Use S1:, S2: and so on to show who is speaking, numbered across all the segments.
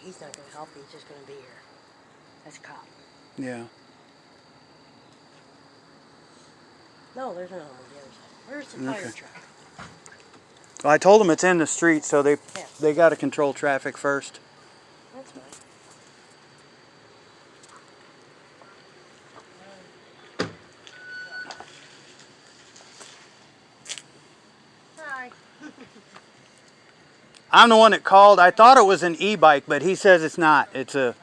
S1: he's not going to help you. He's just going to be here. That's a cop.
S2: Yeah.
S1: No, there's another one on the other side. Where's the fire truck?
S2: Well, I told them it's in the street, so they got to control traffic first.
S1: That's fine. Hi.
S2: I'm the one that called. I thought it was an e-bike, but he says it's not. It's a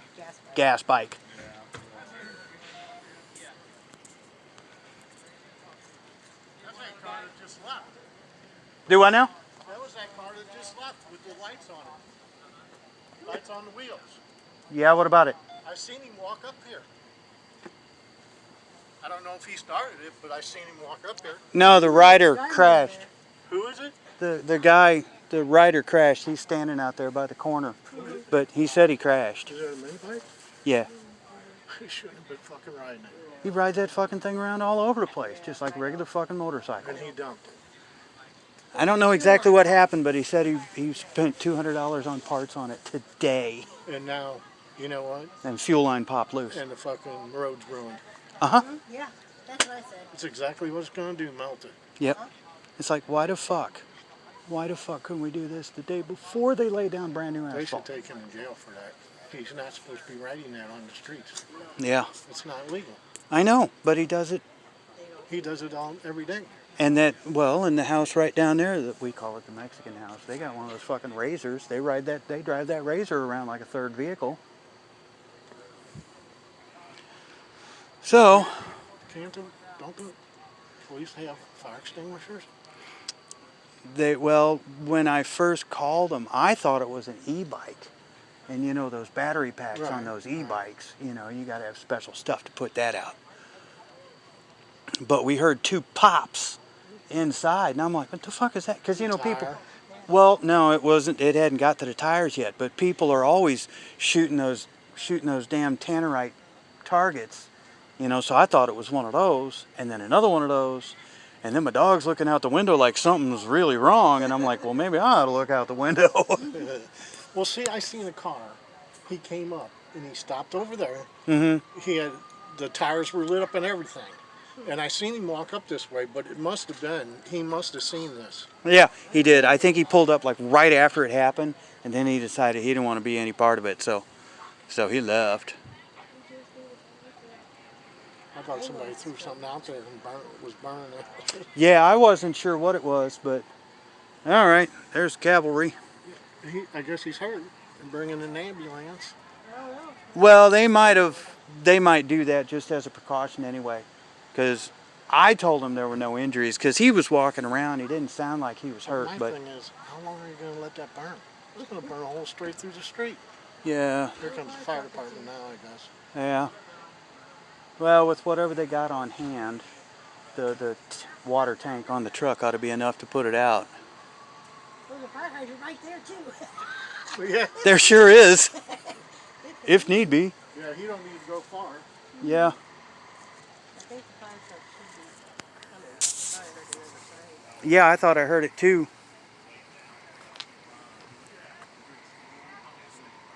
S2: gas bike.
S3: That's that car that just left.
S2: Do I now?
S3: That was that car that just left with the lights on it. Lights on the wheels.
S2: Yeah, what about it?
S3: I seen him walk up here. I don't know if he started it, but I seen him walk up here.
S2: No, the rider crashed.
S3: Who is it?
S2: The guy, the rider crashed. He's standing out there by the corner. But he said he crashed.
S3: Is it a Minibike?
S2: Yeah.
S3: He shouldn't have been fucking riding it.
S2: He rides that fucking thing around all over the place, just like a regular fucking motorcycle.
S3: And he dumped it.
S2: I don't know exactly what happened, but he said he spent $200 on parts on it today.
S3: And now, you know what?
S2: And fuel line popped loose.
S3: And the fucking road's ruined.
S2: Uh-huh.
S1: Yeah, that's what I said.
S3: It's exactly what it's going to do, melt it.
S2: Yep. It's like, why the fuck? Why the fuck couldn't we do this the day before they lay down brand new asphalt?
S3: They should take him in jail for that. He's not supposed to be riding that on the streets.
S2: Yeah.
S3: It's not legal.
S2: I know, but he does it.
S3: He does it all every day.
S2: And that, well, in the house right down there, that we call it the Mexican house, they got one of those fucking razors. They drive that razor around like a third vehicle. So.
S3: Don't the police have fire extinguishers?
S2: Well, when I first called them, I thought it was an e-bike. And you know, those battery packs on those e-bikes, you know, you got to have special stuff to put that out. But we heard two pops inside, and I'm like, what the fuck is that? Because, you know, people... Well, no, it wasn't. It hadn't got to the tires yet, but people are always shooting those damn tannerite targets, you know, so I thought it was one of those, and then another one of those, and then my dog's looking out the window like something's really wrong, and I'm like, well, maybe I ought to look out the window.
S3: Well, see, I seen a car. He came up, and he stopped over there.
S2: Mm-hmm.
S3: He had, the tires were lit up and everything. And I seen him walk up this way, but it must have been, he must have seen this.
S2: Yeah, he did. I think he pulled up like right after it happened, and then he decided he didn't want to be any part of it, so he left.
S3: I thought somebody threw something out there and was burning it.
S2: Yeah, I wasn't sure what it was, but all right, there's cavalry.
S3: I guess he's hurt and bringing an ambulance.
S2: Well, they might do that just as a precaution anyway, because I told him there were no injuries because he was walking around. He didn't sound like he was hurt.
S3: My thing is, how long are you going to let that burn? It's going to burn a hole straight through the street.
S2: Yeah.
S3: Here comes the fire department now, I guess.
S2: Yeah. Well, with whatever they got on hand, the water tank on the truck ought to be enough to put it out.
S1: There's a fire hydrant right there, too.
S3: Yeah.
S2: There sure is, if need be.
S3: Yeah, he don't need to go far.
S2: Yeah.
S1: I think the fire truck should be coming. Fire hydrant on the other side.
S2: Yeah, I thought I heard it too.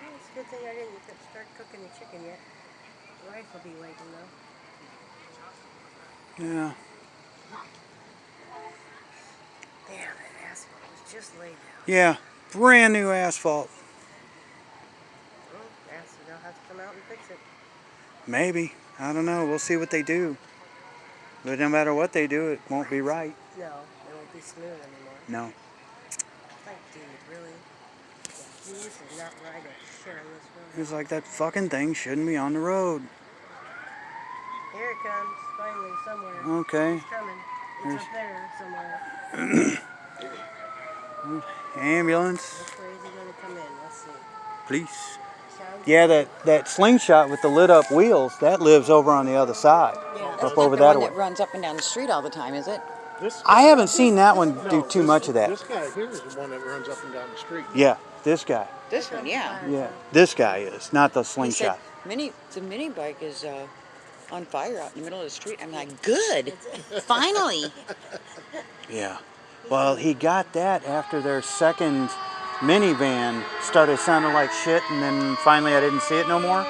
S1: Well, it's a good thing I didn't start cooking the chicken yet. The wife will be waiting, though.
S2: Yeah.
S1: Damn, that asphalt was just laid down.
S2: Yeah, brand new asphalt.
S1: Well, they'll have to come out and fix it.
S2: Maybe. I don't know. We'll see what they do. But no matter what they do, it won't be right.
S1: No, it won't be smooth anymore.
S2: No.
S1: Like, dude, really? Yeah, this is not right to share on this road.
S2: It's like that fucking thing shouldn't be on the road.
S1: Here it comes, finally, somewhere.
S2: Okay.
S1: It's coming. It's up there somewhere.
S2: Ambulance.
S1: Which way is he going to come in? Let's see.
S2: Police.
S1: Sounds
S2: Yeah, that slingshot with the lit up wheels, that lives over on the other side.
S1: Yeah.
S2: Up
S4: That's
S2: over
S4: not the
S2: that
S4: one
S2: way.
S4: that runs up and down the street all the time, is it?
S2: I haven't seen that one do too much of that.
S3: This guy here is the one that runs up and down the street.
S2: Yeah, this guy.
S4: This one, yeah.
S2: Yeah, this guy is, not the
S4: He said,
S2: slingshot.
S4: the mini bike is on fire out in the middle of the street. I'm like, good, finally.
S2: Yeah. Well, he got that after their second minivan started sounding like shit, and then finally I didn't see it no more.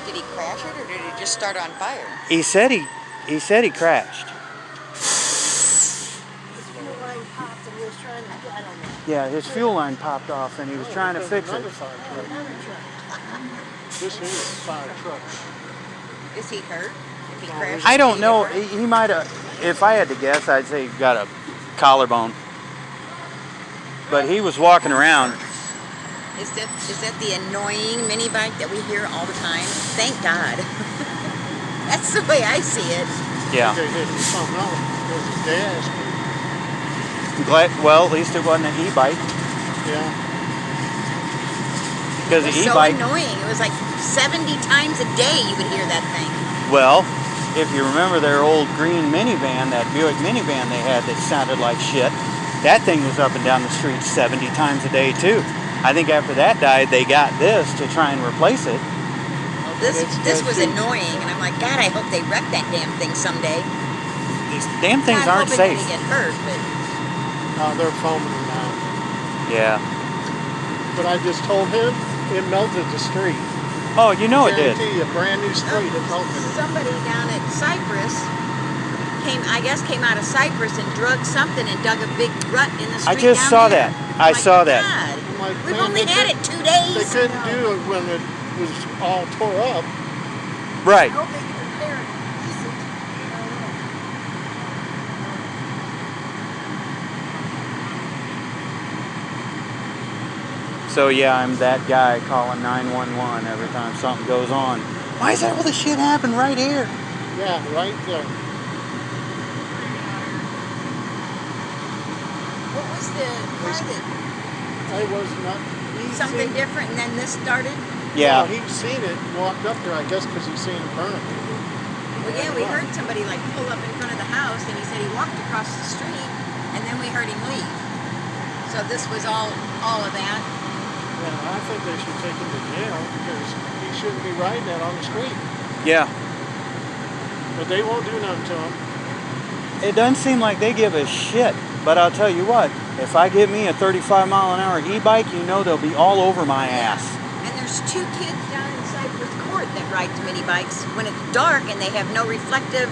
S4: Did he crash it or did it just start on fire?
S2: He said he crashed.
S1: His fuel line popped and he was trying to, I don't know.
S2: Yeah, his fuel line popped off and he was trying to fix it.
S3: Another fire truck. This here is a fire truck.
S4: Is he hurt? If he crashed,
S2: I don't
S4: did he
S2: know.
S4: get hurt?
S2: He might have. If I had to guess, I'd say he got a collarbone. But he was walking around.
S4: Is that the annoying mini bike that we hear all the time? Thank God. That's the way I see it.
S2: Yeah.
S3: They hit something else. It was gas.
S2: Glad. Well, at least it wasn't an e-bike.
S3: Yeah.
S2: Because
S4: It
S2: the
S4: was so
S2: e-bike.
S4: annoying. It was like 70 times a day you would hear that thing.
S2: Well, if you remember their old green minivan, that Buick minivan they had that sounded like shit, that thing was up and down the street 70 times a day too. I think after that died, they got this to try and replace it.
S4: This was annoying, and I'm like, God, I hope they wreck that damn thing someday.
S2: These damn things
S4: Not
S2: aren't
S4: hoping
S2: safe.
S4: that he get hurt, but
S3: They're foaming them now.
S2: Yeah.
S3: But I just told him it melted the street.
S2: Oh, you know it did.
S3: Guarantee you, a brand new street, it melted it.
S4: somebody down at Cypress came out of Cypress and drug something and dug a big rut in the street.
S2: I just
S4: down
S2: saw
S4: there.
S2: that. I
S4: My
S2: saw that.
S4: God.
S3: Like,
S4: We've
S3: man,
S4: only
S3: they
S4: had it
S3: couldn't-
S4: 2
S3: They
S4: days.
S3: couldn't do it when it was all tore up.
S2: Right.
S1: I hope they can repair it decent. I don't know.
S2: So yeah, I'm that guy calling 911 every time something goes on. Why is that all this shit happen right here?
S3: Yeah, right there.
S4: What was the car that
S3: It was not. he
S4: something
S3: seen-
S4: different and then this started?
S2: Yeah.
S3: Well, he'd seen it, walked up there, I guess, because he seen it burning.
S4: Well, yeah, we heard somebody like pull up in front of the house, and he said he walked across the street, and then we heard him leave. So this was all of that.
S3: Yeah, I think they should take him to jail because he shouldn't be riding that on the street.
S2: Yeah.
S3: But they won't do nothing to him.
S2: It doesn't seem like they give a shit. But I'll tell you what, if I get me a 35-mile-an-hour e-bike, you know they'll be all over my ass.
S4: And there's 2 kids down in Cypress Court that ride mini bikes when it's dark and they have no reflective.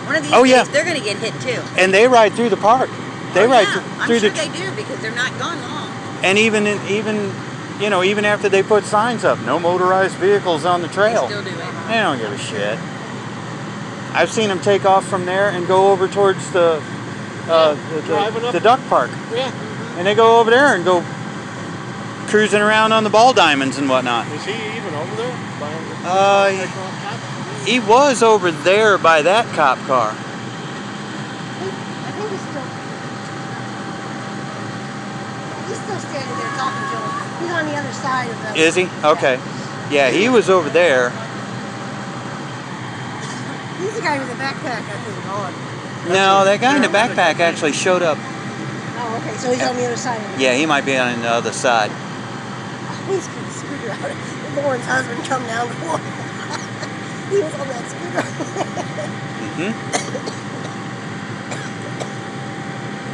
S4: One of these
S2: Oh,
S4: days
S2: yeah.
S4: they're going to get hit too.
S2: And they ride through the park. They
S4: Oh,
S2: ride
S4: yeah. I'm
S2: through
S4: sure
S2: the.
S4: they do because they're not gone long.
S2: And even even after they put signs up, no motorized vehicles on the
S4: They
S2: trail.
S4: still do it.
S2: They don't give a shit. I've seen them take off from there and go over towards
S3: driving up.
S2: the duck park,
S3: Yeah.
S2: and they go over there and go cruising around on the ball diamonds and whatnot.
S3: Is he even over there?
S2: He was over there by that cop car.
S1: I think he's still standing there talking to him. He's on the other side of the.
S2: Is he? Okay. Yeah, he was over there.
S1: He's the guy with the backpack, I think, on.
S2: No, that guy in the backpack actually showed up.
S1: Oh, okay, so he's on the other side of it.
S2: Yeah, he might be on the other side.
S1: He's getting the scooter out. Lauren's husband come down before. He was on that scooter.
S2: Hmm?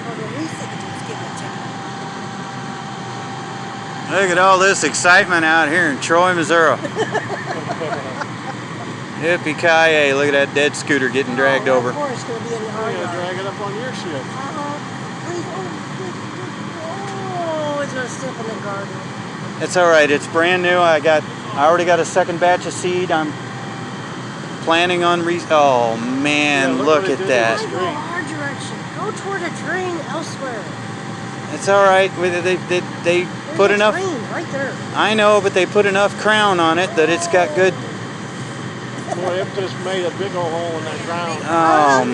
S1: Well, the least they could do is give him a ticket.
S2: Look at all this excitement out here in Troy, Missouri. Yippee-ki-yay, look at that dead scooter getting dragged over.
S1: Of course, it's going to be in the
S3: Oh,
S1: hard
S3: yeah,
S1: yard.
S3: drag it up on your shit.
S1: Please, oh, it's going to step in the garden.
S2: It's all right, it's brand new. I already got a second batch of seed. I'm planning on oh man,
S3: Yeah,
S2: look
S3: look
S2: at
S3: what it did.
S2: that.
S1: Why go our direction? Go toward a drain elsewhere.
S2: It's all right. They
S1: There's
S2: put
S1: a
S2: enough.
S1: drain right there.
S2: I know, but they put enough crown on it that it's got good.
S3: Boy, it just made a big old hole in that ground.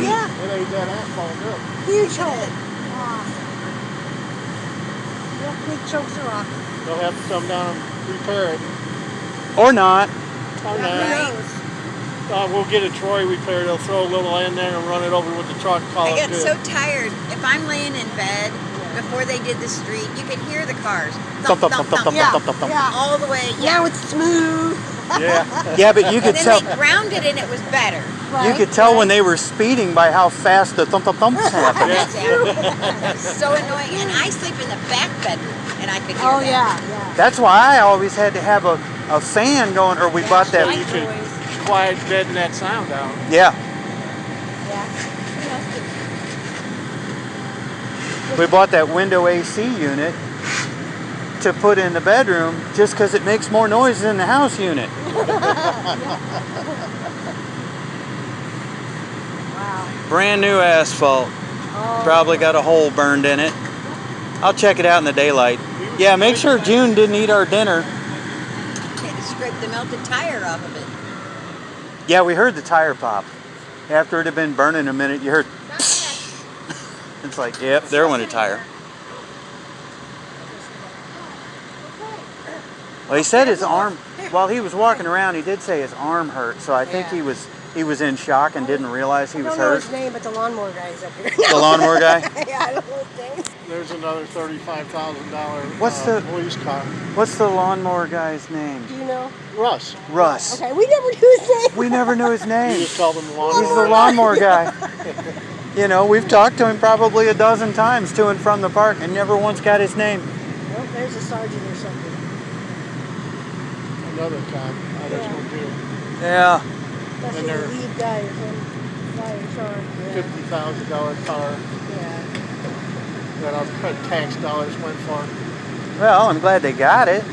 S1: Yeah,
S3: It ain't that asphalt up.
S1: huge hole. Real big chunks of rock.
S3: They'll have to come down and repair it.
S2: Or not.
S3: Oh,
S1: Who
S3: no.
S1: knows?
S3: We'll get a Troy repair. They'll throw a little in there and run it over with the truck. Call
S4: I
S3: it
S4: get
S3: good.
S4: so tired. If I'm laying in bed before they did the street, you could hear the cars.
S2: Thump, thump, thump, thump,
S1: Yeah,
S2: thump, thump, thump.
S1: yeah.
S4: All the way. Yeah.
S1: Now it's smooth.
S3: Yeah.
S2: Yeah, but you could
S4: And
S2: tell.
S4: then they ground it and it was better.
S2: You could tell when they were speeding by how fast the thump thumps happened.
S4: It was so annoying. And I sleep in the back bedroom, and I could hear
S1: Oh,
S4: that.
S1: yeah.
S2: That's why I always had to have a fan going, or we bought
S3: So
S2: that.
S3: you could quiet deaden that sound out.
S2: Yeah, we bought that window AC unit to put in the bedroom just because it makes more noise than the house unit.
S1: Wow.
S2: Brand new asphalt.
S1: Oh.
S2: Probably got a hole burned in it. I'll check it out in the daylight. Yeah, make sure June didn't eat our dinner.
S4: Had to scrape the melted tire off of it.
S2: Yeah, we heard the tire pop. After it had been burning a minute, you heard. It's like, yep, there went a tire. Well, he said his arm, while he was walking around, he did say his arm hurt. So I think he was in shock and didn't realize he
S1: I
S2: was
S1: don't know
S2: hurt.
S1: his name, but the lawnmower guy's up here.
S2: The lawnmower guy?
S1: Yeah, I don't know his name.
S3: There's another $35,000
S2: What's the-
S3: police car.
S2: What's the lawnmower guy's name?
S1: Do you know?
S3: Russ.
S2: Russ.
S1: Okay, we never knew his name.
S2: We never knew his
S3: You
S2: name.
S3: just called him lawnmower.
S2: He's the lawnmower guy. You know, we've talked to him probably a dozen times to and from the park and never once got his name.
S1: Well, there's a sergeant or something.
S3: Another cop. Oh, that's one too.
S2: Yeah.
S1: That's
S3: And
S1: the
S3: they're-
S1: lead guy or some guy in charge.
S3: $50,000 car
S1: Yeah.
S3: that our tax dollars went for.
S2: Well, I'm glad they got it.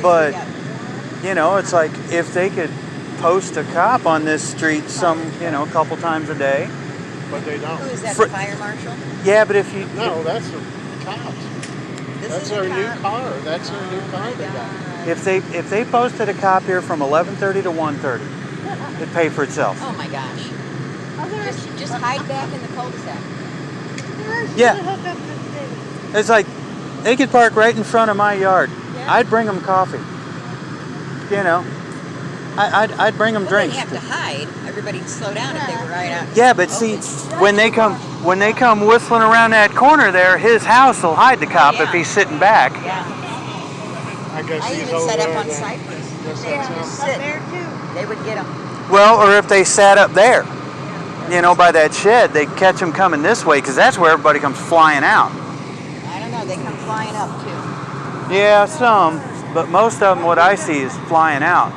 S2: But,
S4: Yeah.
S2: you know, it's like if they could post a cop on this street a couple times a day.
S3: But they don't.
S4: Who is that,
S2: Fr-
S4: the fire marshal?
S2: Yeah, but if you...
S3: No, that's the cops.
S4: This
S3: That's
S4: is
S3: their
S4: a
S3: new
S4: cop.
S3: car. That's their new car they got.
S2: If they posted a cop here from 11:30 to 1:30, it'd pay for itself.
S4: Oh my gosh. Just hide back in the cul-de-sac.
S2: Yeah. It's like they could park right in front of my yard.
S4: Yeah.
S2: I'd bring them coffee. You know, I'd bring them
S4: Well,
S2: drinks.
S4: they'd have to hide. Everybody'd slow down if they were right out.
S2: Yeah, but see, when they come whistling around that corner there, his house will hide the cop if
S4: Yeah.
S2: he's sitting back.
S4: Yeah.
S3: I guess
S4: I
S3: he's
S4: even
S3: over
S4: set
S3: there
S4: up on
S3: then.
S4: Cypress.
S3: Guess
S4: They
S3: that's
S4: would just
S3: him.
S4: sit. They would get them.
S2: Well, or if they sat up there, you know, by that shed, they'd catch them coming this way because that's where everybody comes flying out.
S4: I don't know. They come flying up too.
S2: Yeah, some, but most of them, what I see is flying out.